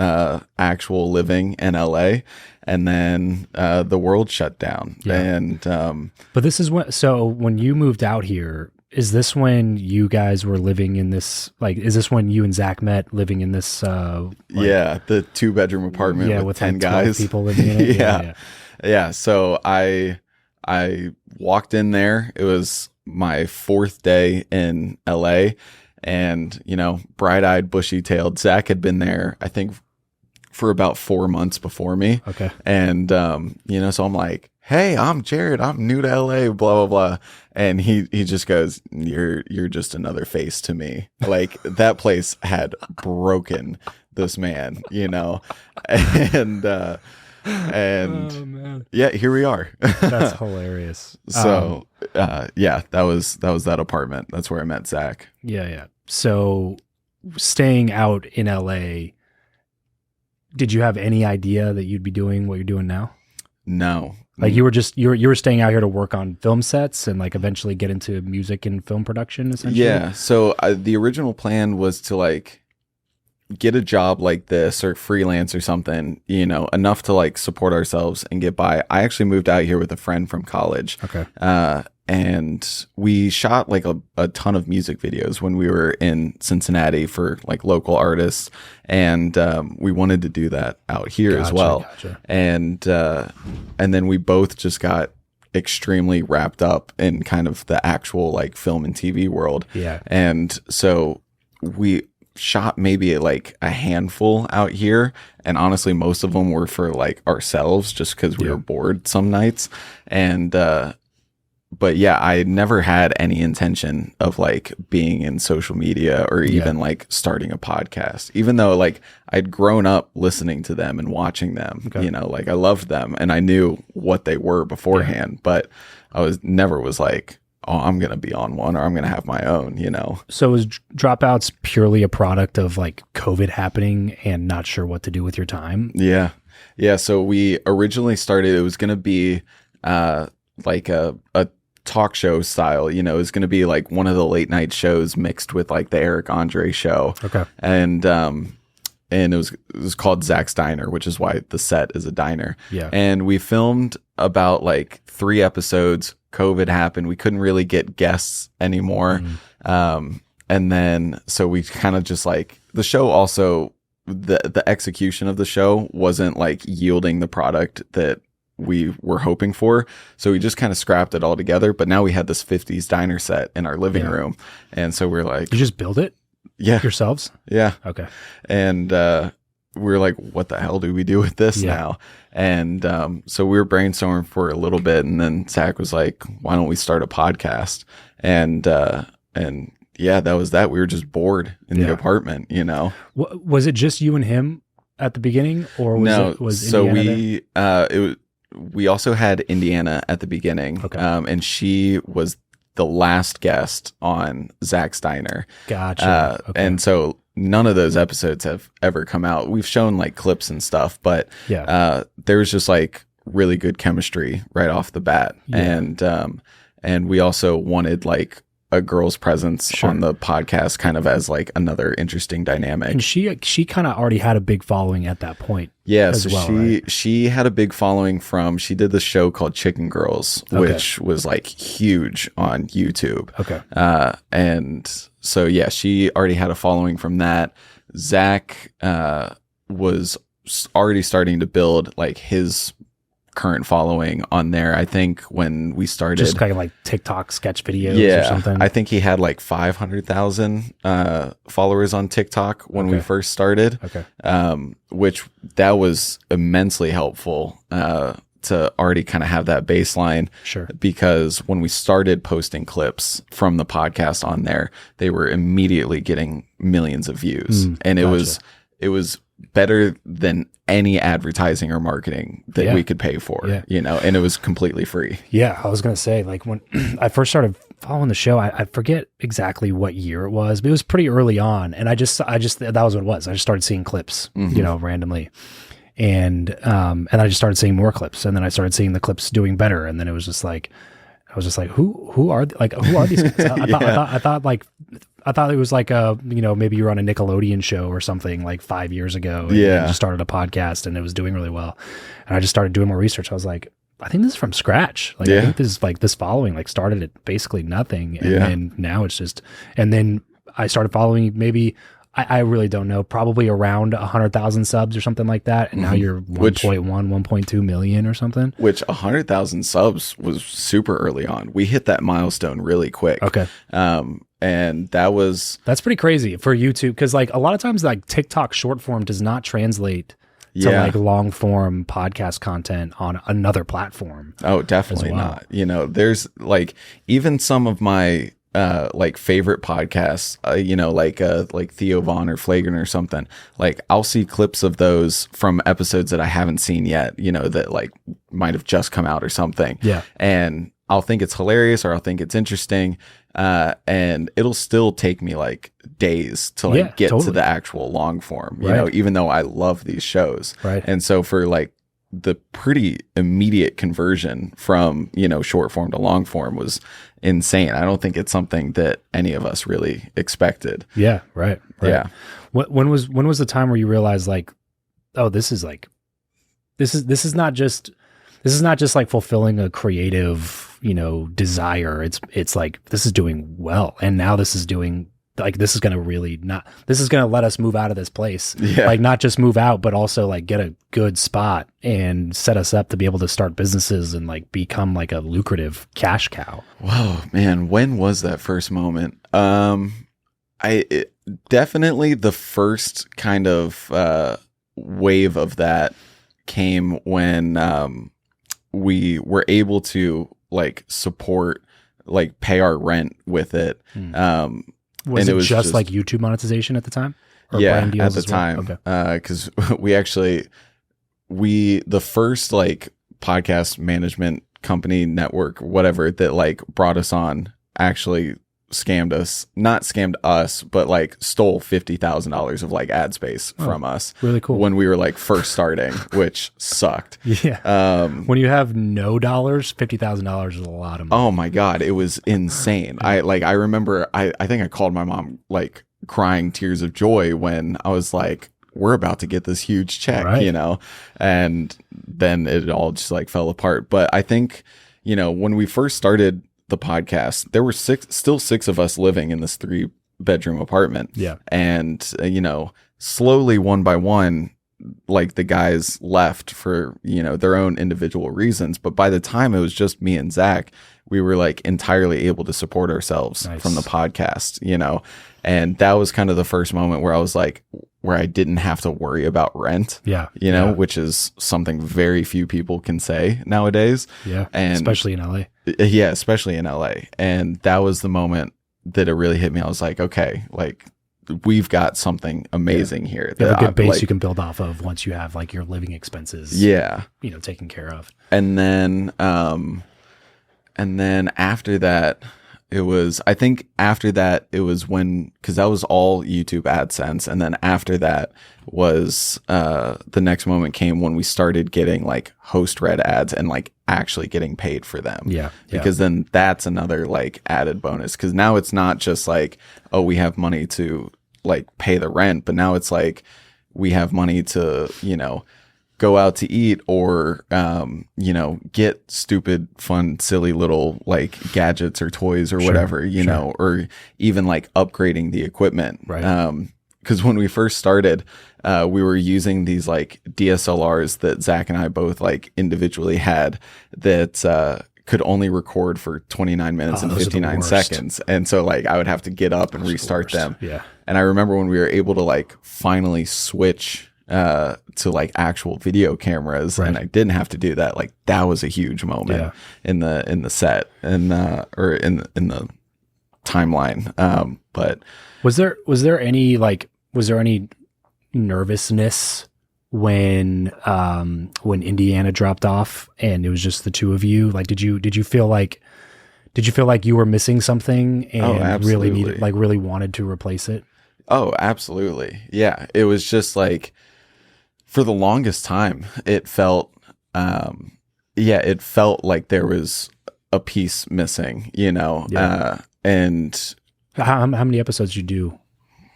actual living in LA, and then the world shut down. Yeah. And but this is when you moved out here, is this when you guys were living in this, like, is this when you and Zach met living in this the 2-bedroom apartment with 10 like guys, people living in it? Yeah. So I walked in there. It was my 4th day in LA, and, you know, bright-eyed, bushy-tailed. Zach had been there, I think, for about 4 months before me. Okay. And, you know, so I'm like, "Hey, I'm Jared. I'm new to LA, blah, blah, blah." And he just goes, you're just another face to me. Like, that place had broken this man, you know? And oh, man. Yeah, here we are. That's hilarious. So yeah, that was that apartment. That's where I met Zach. Yeah. So staying out in LA, did you have any idea that you'd be doing what you're doing now? No. Like you were staying out here to work on film sets and like eventually get into music and film production, essentially? Yeah. So the original plan was to like get a job like this or freelance or something, you know, enough to like support ourselves and get by. I actually moved out here with a friend from college. Okay. And we shot like a ton of music videos when we were in Cincinnati for like local artists. And we wanted to do that out here as well. Gotcha. And then we both just got extremely wrapped up in kind of the actual like film and TV world. Yeah. And so we shot maybe like a handful out here, and honestly most of them were for like ourselves just because we were bored some nights. And but yeah, I never had any intention of like being in social media or even like starting a podcast, even though like I'd grown up listening to them and watching them. You know, like I loved them and I knew what they were beforehand, but I never was like, oh, I'm going to be on one or I'm going to have my own, you know? So is Dropouts purely a product of like COVID happening and not sure what to do with your time? Yeah. Yeah. So we originally started, it was going to be like a talk show style, you know, it was going to be like one of the late night shows mixed with like the Eric Andre show. Okay. And it was called Zach's Diner, which is why the set is a diner. Yeah. And we filmed about like 3 episodes. COVID happened. We couldn't really get guests anymore. And then, so we kind of just like, the show also, the execution of the show wasn't like yielding the product that we were hoping for. So we just kind of scrapped it all together. But now we had this 50s diner set in our living room. And so we're like, you just build it yourselves? Yeah. Okay. And we were like, what the hell do we do with this now? And so we were brainstorming for a little bit. And then Zach was like, why don't we start a podcast? And yeah, that was that. We were just bored in the apartment, you know? Was it just you and him at the beginning, or was we also had Indiana at the beginning. Okay. And she was the last guest on Zach's Diner. Gotcha. And so none of those episodes have ever come out. We've shown like clips and stuff, but there was just like really good chemistry right off the bat. And we also wanted like a girl's presence on the podcast kind of as like another interesting dynamic. And she kind of already had a big following at that point. Yeah, so she had a big following she did this show called Chicken Girls, which was like huge on YouTube. Okay. And so yeah, she already had a following from that. Zach was already starting to build like his current following on there. I think when we started, just kind of like TikTok sketch videos or something. I think he had like 500,000 followers on TikTok when we first started. Okay. Which that was immensely helpful to already kind of have that baseline. Sure. Because when we started posting clips from the podcast on there, they were immediately getting millions of views. And it was better than any advertising or marketing that we could pay for, you know, and it was completely free. Yeah. I was going to say, like, when I first started following the show, I forget exactly what year it was, but it was pretty early on. And I just, that was what it was. I just started seeing clips, you know, randomly. And I just started seeing more clips, and then I started seeing the clips doing better. And then it was just like, I was just like, who are these guys? I thought it was like maybe you were on a Nickelodeon show or something like 5 years ago. And just started a podcast and it was doing really well. And I just started doing more research. I was like, I think this is from scratch. Like, I think this is like this following, like started at basically nothing. And then now it's just, and then I started following maybe, I really don't know, probably around 100,000 subs or something like that. And now you're 1.1, 1.2 million or something. Which 100,000 subs was super early on. We hit that milestone really quick. Okay. And that's pretty crazy for YouTube. Because like a lot of times like TikTok short form does not translate to like long form podcast content on another platform. Oh, definitely not. You know, there's like even some of my like favorite podcasts, like Theo Vaughn or Flagrant or something. Like I'll see clips of those from episodes that I haven't seen yet, you know, that like might have just come out or something. Yeah. And I'll think it's hilarious or I'll think it's interesting. And it'll still take me like days to like get to the actual long form, you know, even though I love these shows. Right. And so for like the pretty immediate conversion from, you know, short form to long form was insane. I don't think it's something that any of us really expected. Yeah. Right. Yeah. When was the time where you realized like, oh, this is not just like fulfilling a creative, you know, desire. It's like, this is doing well. And now this is doing like, this is going to let us move out of this place. Yeah. Like not just move out, but also like get a good spot and set us up to be able to start businesses and like become like a lucrative cash cow. Whoa, man. When was that first moment? Definitely the first kind of, wave of that came when, we were able to like support, like pay our rent with it. Was it just like YouTube monetization at the time? Or yeah, brand deals at the well? time. Okay. Because the first like podcast management company network, whatever, that like brought us on actually not scammed us, but like stole $50,000 of like ad space from us. Really cool. When we were like first starting, which sucked. Yeah. When you have no dollars, $50,000 is a lot of money. Oh my God. It was insane. I remember, I think I called my mom like crying tears of joy when I was like, we're about to get this huge check, right. You know, and then it all just like fell apart. But I think, you know, when we first started the podcast, there were still six of us living in this 3-bedroom apartment. Yeah. And, you know, slowly one by one, like the guys left for, you know, their own individual reasons. But by the time it was just me and Zach, we were like entirely able to support ourselves from the podcast, you know, and that was kind of the first moment where I was like, where I didn't have to worry about rent, you know, which is something very few people can say nowadays. Yeah. And especially in LA. Yeah. Especially in LA. And that was the moment that it really hit me. I was like, okay, like we've got something amazing here. You have a good base you can build off of once you have like your living expenses, you know, taken care of. And then after that, I think after that, it was when, because that was all YouTube AdSense. And then after that was the next moment came when we started getting like host read ads and like actually getting paid for them. Yeah. Because then that's another like added bonus. Because now it's not just like, oh, we have money to like pay the rent, but now it's like we have money to, you know, go out to eat or, you know, get stupid, fun, silly little like gadgets or toys or whatever, you know, or even like upgrading the equipment. Right. Because when we first started, we were using these like DSLRs that Zach and I both like individually had that could only record for 29 minutes and 59 seconds. And so like I would have to get up and restart them. Yeah. And I remember when we were able to like finally switch to like actual video cameras, and I didn't have to do that. Like that was a huge moment in the set and or in the timeline. But was there any nervousness when Indiana dropped off and it was just the two of you? Like did you feel like you were missing something and really wanted to replace it? Oh, absolutely. Yeah. It was just like, for the longest time, it felt like there was a piece missing, you know? Yeah. And how many episodes did you do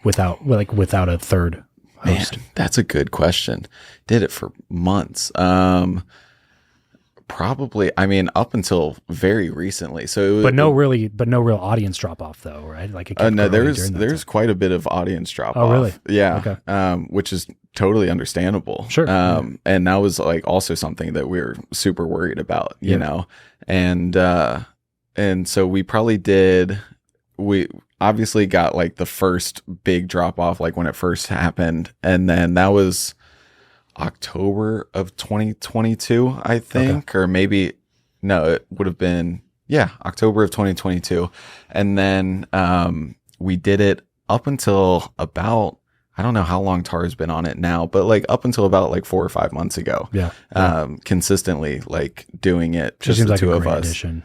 without a third host? Man, that's a good question. Did it for months. Probably, I mean, up until very recently. So, but no real audience drop off though, right? Like, no, there's quite a bit of audience drop off. Oh, really? Yeah. Okay. Which is totally understandable. Sure. And that was like also something that we were super worried about, you know, and so we obviously got like the first big drop off, like when it first happened. And then that was October of 2022, I think, or maybe, no, it would have been, October of 2022. And then we did it up until about, I don't know how long Tara's been on it now, but like up until about like 4 or 5 months ago. Yeah. Consistently like doing it, just the like two a of great us. Addition.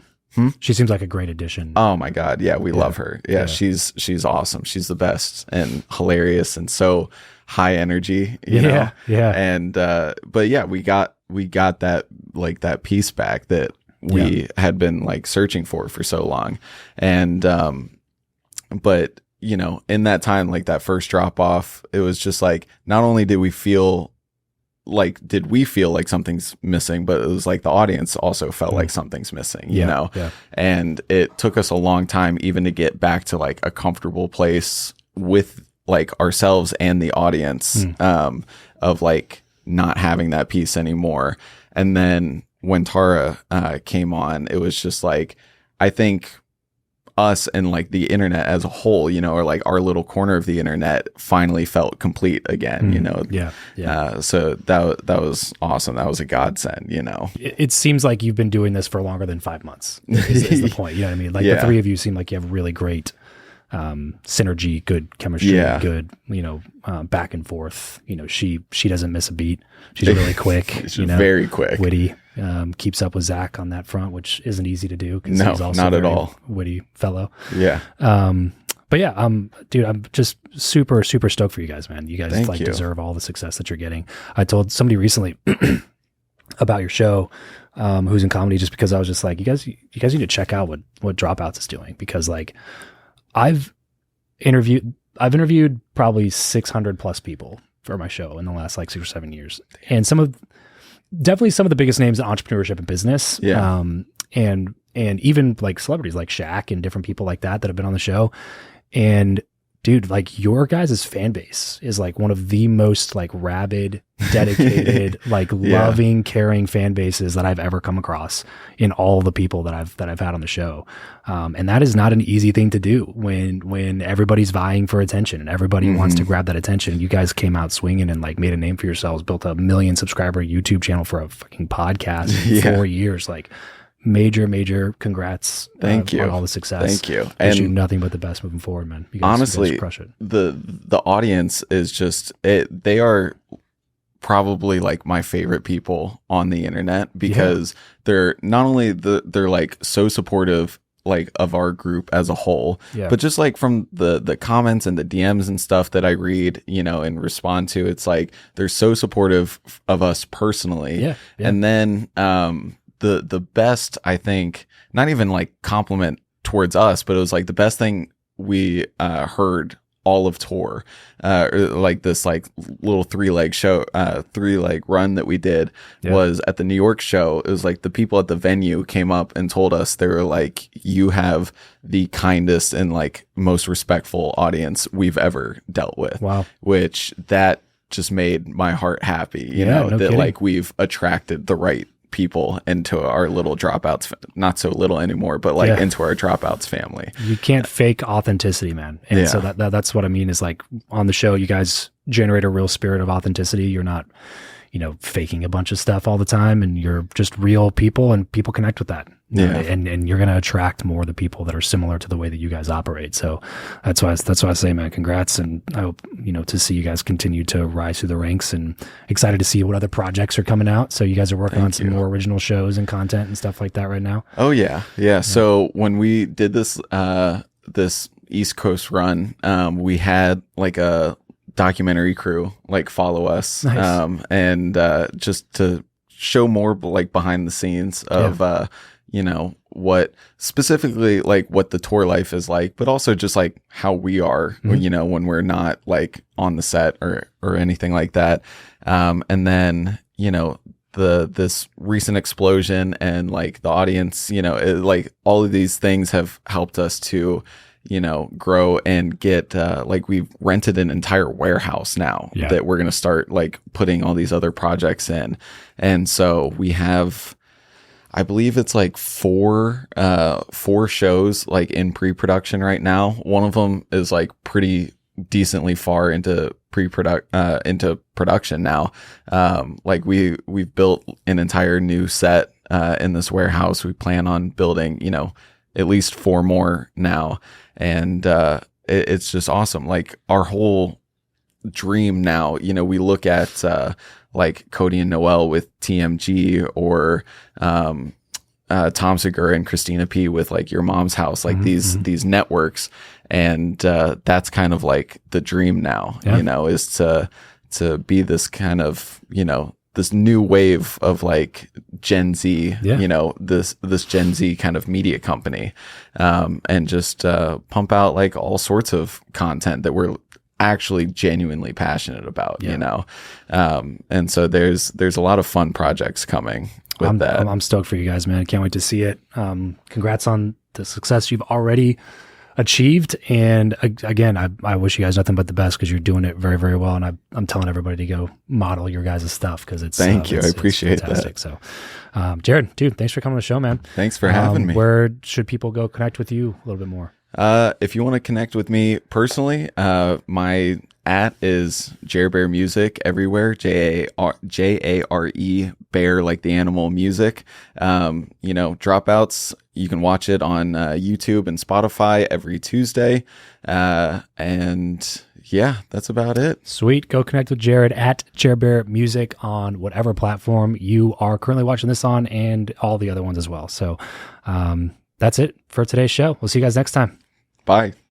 She seems like a great addition. Oh my God. Yeah. We love her. Yeah. She's awesome. She's the best and hilarious and so high energy, you know? Yeah. And, but yeah, we got that, like that piece back that we had been like searching for so long. And, but you know, in that time, like that first drop off, it was just like, not only did we feel like something's missing, but it was like the audience also felt like something's missing, you know? Yeah. And it took us a long time even to get back to like a comfortable place with like ourselves and the audience, of like not having that piece anymore. And then when Tara came on, it was just like, I think us and like the internet as a whole, you know, or like our little corner of the internet finally felt complete again, you know? So that was awesome. That was a godsend, you know? It seems like you've been doing this for longer than 5 months is the point. You know what I mean? Like the three of you seem like you have really great synergy, good chemistry, good, you know, back and forth. You know, she doesn't miss a beat. She's really quick. She's very quick, witty. Keeps up with Zach on that front, which isn't easy to do. No, he's also not at all. Witty fellow. Yeah. But yeah, dude, I'm just super, super stoked for you guys, man. You guys Thank you. deserve all the success that you're getting. I told somebody recently about your show, who's in comedy, just because I was just like, you guys need to check out what Dropouts is doing, because like I've interviewed probably 600 plus people for my show in the last like 6 or 7 years. And definitely some of the biggest names in entrepreneurship and business. Yeah. And even like celebrities like Shaq and different people like that have been on the show. And dude, like your guys' fan base is like one of the most like rabid, dedicated, like loving, caring fan bases that I've ever come across in all the people that I've had on the show. And that is not an easy thing to do when everybody's vying for attention and everybody wants to grab that attention. You guys came out swinging and like made a name for yourselves, built a 1 million subscriber YouTube channel for a fucking podcast in 4 years. Like major congrats. Thank you on all the success. Thank you. Wish you nothing but the best moving forward, man. You guys, honestly, crush it. The audience is just they are probably like my favorite people on the internet, because they're not only they're like so supportive like of our group as a whole, but just like from the comments and the DMs and stuff that I read, you know, and respond to, it's like they're so supportive of us personally. And then the best, I think, not even like compliment towards us, but it was like the best thing we heard all of tour, or like this like little 3-leg show, 3-leg run that we did was at the New York show. It was like the people at the venue came up and told us, they were like, you have the kindest and like most respectful audience we've ever dealt with. Wow. Which that just made my heart happy, you know, that kidding. Like we've attracted the right people into our little Dropouts, not so little anymore, but like into our Dropouts family. You can't fake authenticity, man. And so that's what I mean is like on the show, you guys generate a real spirit of authenticity. You're not, you know, faking a bunch of stuff all the time, and you're just real people, and people connect with that. And you're going to attract more of the people that are similar to the way that you guys operate. So that's why I say, man, congrats. And I hope, you know, to see you guys continue to rise through the ranks, and excited to see what other projects are coming out. So you guys are working on some more original shows and content and stuff like that right now. Oh yeah. So when we did this, this East Coast run, we had like a documentary crew like follow us, and just to show more like behind the scenes of you know, what specifically like what the tour life is like, but also just like how we are, you know, when we're not like on the set or anything like that. And then, you know, this recent explosion and like the audience, you know, like all of these things have helped us to, you know, grow and get like we've rented an entire warehouse now that we're going to start like putting all these other projects in. And so we have, I believe it's like four shows like in pre-production right now. One of them is like pretty decently far into into production now. Like we've built an entire new set in this warehouse. We plan on building, you know, at least 4 more now. And it's just awesome. Like our whole dream now, you know, we look at like Cody and Noel with TMG, or Tom Segura and Christina P with like Your Mom's House, like these networks. And that's kind of like the dream now, is to be this kind of, this new wave of like Gen Z, this Gen Z kind of media company, and just pump out like all sorts of content that we're actually genuinely passionate about, and so there's a lot of fun projects coming with that. I'm stoked for you guys, man. I can't wait to see it. Congrats on the success you've already achieved, and again, I wish you guys nothing but the best, because you're doing it very, very well, and I'm telling everybody to go model your guys' stuff, because it's thank you. I appreciate that. So Jared, dude, thanks for coming on the show, man. Thanks for having me. Where should people go connect with you a little bit more? If you want to connect with me personally, my @ is Jare Bear Music everywhere. Jare Bear, like the animal, music. Dropouts, you can watch it on YouTube and Spotify every Tuesday. And yeah, that's about it. Sweet. Go connect with Jared at Jare Bear Music on whatever platform you are currently watching this on, and all the other ones as well. So that's it for today's show. We'll see you guys next time. Bye.